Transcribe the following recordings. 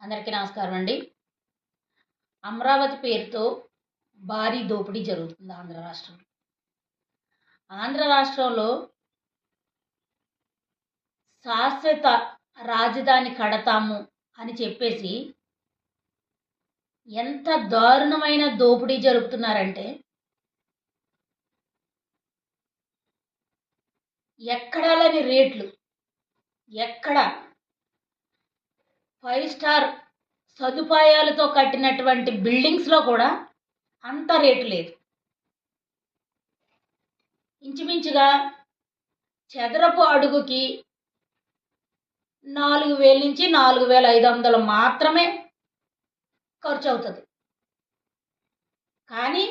అందరికీ నమస్కారం అండి. అమరావతి పేరుతో భారీ దోపిడీ జరుగుతుంది ఆంధ్ర రాష్ట్రంలో. ఆంధ్ర రాష్ట్రంలో శాశ్వత రాజధాని కడతాము అని చెప్పేసి ఎంత దారుణమైన దోపిడీ జరుపుతున్నారంటే ఎక్కడా లేని రేట్లు, ఎక్కడ 5 స్టార్ సదుపాయాలతో కట్టినటువంటి బిల్డింగ్స్లో కూడా అంత రేటు లేదు. ఇంచుమించుగా చదరపు అడుగుకి 4,000 నుంచి 4,500 మాత్రమే ఖర్చు అవుతుంది. కానీ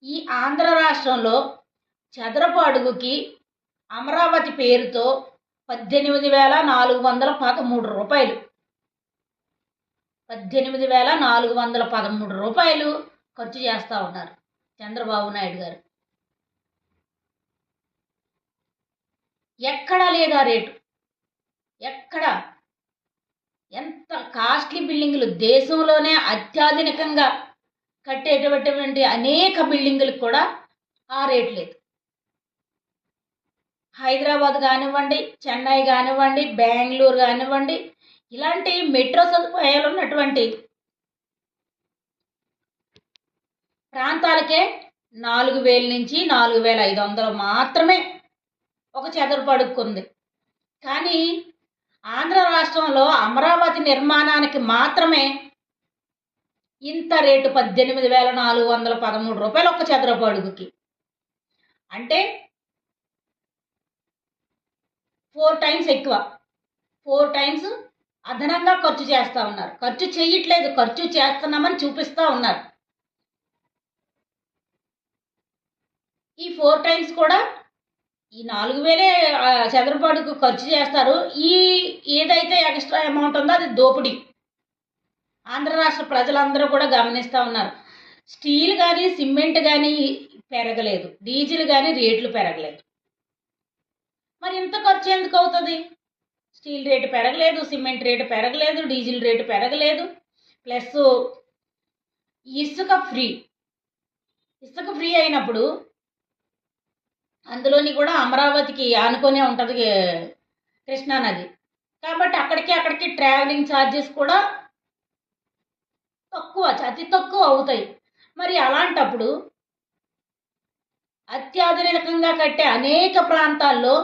ఈ ఆంధ్ర రాష్ట్రంలో చదరపు అడుగుకి అమరావతి పేరుతో 18,413 రూపాయలు, 18,413 రూపాయలు ఖర్చు చేస్తూ ఉన్నారు చంద్రబాబు నాయుడు గారు. ఎక్కడా లేదా రేటు, ఎక్కడ ఎంత కాస్ట్లీ బిల్డింగులు, దేశంలోనే అత్యాధునికంగా కట్టేటటువంటి అనేక బిల్డింగులకు కూడా ఆ రేటు లేదు. హైదరాబాద్ కానివ్వండి, చెన్నై కానివ్వండి, బెంగళూరు కానివ్వండి, ఇలాంటి మెట్రో సదుపాయాలు ఉన్నటువంటి ప్రాంతాలకే 4,000 నుంచి 4,500 మాత్రమే ఒక చదరపు అడుగుకుంది. కానీ ఆంధ్ర రాష్ట్రంలో అమరావతి నిర్మాణానికి మాత్రమే ఇంత రేటు 18,413 రూపాయలు ఒక చదరపు అడుగుకి. అంటే 4 టైమ్స్ ఎక్కువ, 4 టైమ్స్ అదనంగా ఖర్చు చేస్తూ ఉన్నారు. ఖర్చు చేయట్లేదు, ఖర్చు చేస్తున్నామని చూపిస్తూ ఉన్నారు. ఈ 4 టైమ్స్ కూడా ఈ 4,000 చదరపు అడుగు ఖర్చు చేస్తారు. ఈ ఏదైతే ఎక్స్ట్రా అమౌంట్ ఉందో అది దోపిడీ. ఆంధ్ర రాష్ట్ర ప్రజలందరూ కూడా గమనిస్తూ ఉన్నారు. స్టీల్ కానీ, సిమెంట్ కానీ పెరగలేదు, డీజిల్ కానీ రేట్లు పెరగలేదు. మరి ఇంత ఖర్చు ఎందుకు అవుతుంది? స్టీల్ రేటు పెరగలేదు, సిమెంట్ రేటు పెరగలేదు, డీజిల్ రేటు పెరగలేదు, ప్లస్ ఇసుక ఫ్రీ. ఇసుక ఫ్రీ అయినప్పుడు అందులోని కూడా అమరావతికి ఆనుకొనే ఉంటుంది కృష్ణానది, కాబట్టి అక్కడికి ట్రావెలింగ్ ఛార్జెస్ కూడా అతి తక్కువ అవుతాయి. మరి అలాంటప్పుడు అత్యాధునికంగా కట్టే అనేక ప్రాంతాల్లో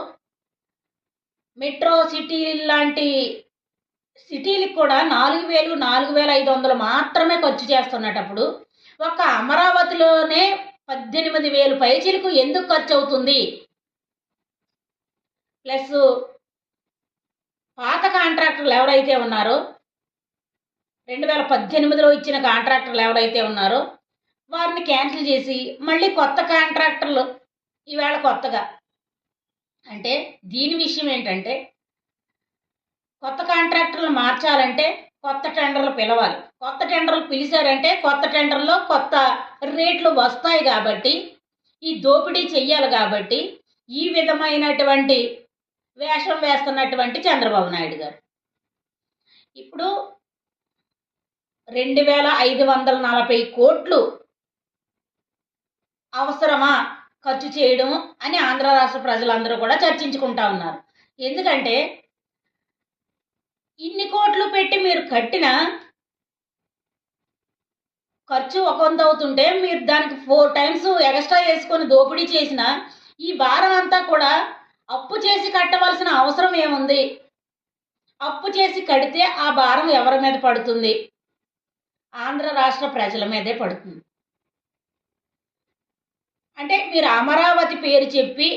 మెట్రో సిటీ లాంటి సిటీలకు కూడా 4,000, 4,500 మాత్రమే ఖర్చు చేస్తున్నప్పుడు ఒక అమరావతిలోనే 18,000 పైచీలకు ఎందుకు ఖర్చు అవుతుంది? ప్లస్ పాత కాంట్రాక్టర్లు ఎవరైతే ఉన్నారో, 2018లో ఇచ్చిన కాంట్రాక్టర్లు ఎవరైతే ఉన్నారో వారిని క్యాన్సిల్ చేసి మళ్ళీ కొత్త కాంట్రాక్టర్లు ఈవేళ కొత్తగా, అంటే దీని విషయం ఏంటంటే కొత్త కాంట్రాక్టర్లు మార్చాలంటే కొత్త టెండర్లు పిలవాలి. కొత్త టెండర్లు పిలిచారంటే కొత్త టెండర్లో కొత్త రేట్లు వస్తాయి. కాబట్టి ఈ దోపిడీ చెయ్యాలి. కాబట్టి ఈ విధమైనటువంటి వేషం వేస్తున్నటువంటి చంద్రబాబు నాయుడు గారు ఇప్పుడు 2,540 కోట్లు అవసరమా ఖర్చు చేయడం అని ఆంధ్ర రాష్ట్ర ప్రజలందరూ కూడా చర్చించుకుంటా ఉన్నారు. ఎందుకంటే ఇన్ని కోట్లు పెట్టి మీరు కట్టిన ఖర్చు ఒక వంద అవుతుంటే మీరు దానికి 4 టైమ్స్ ఎక్స్ట్రా వేసుకొని దోపిడీ చేసిన ఈ భారం అంతా కూడా అప్పు చేసి కట్టవలసిన అవసరం ఏముంది? అప్పు చేసి కడితే ఆ భారం ఎవరి మీద పడుతుంది? ఆంధ్ర రాష్ట్ర ప్రజల మీదే పడుతుంది. అంటే మీరు అమరావతి పేరు చెప్పి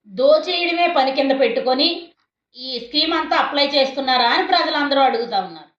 దోచేయడమే పని కింద పెట్టుకొని ఈ స్కీమ్ అంతా అప్లై చేస్తున్నారా అని ప్రజలందరూ అడుగుతా ఉన్నారు.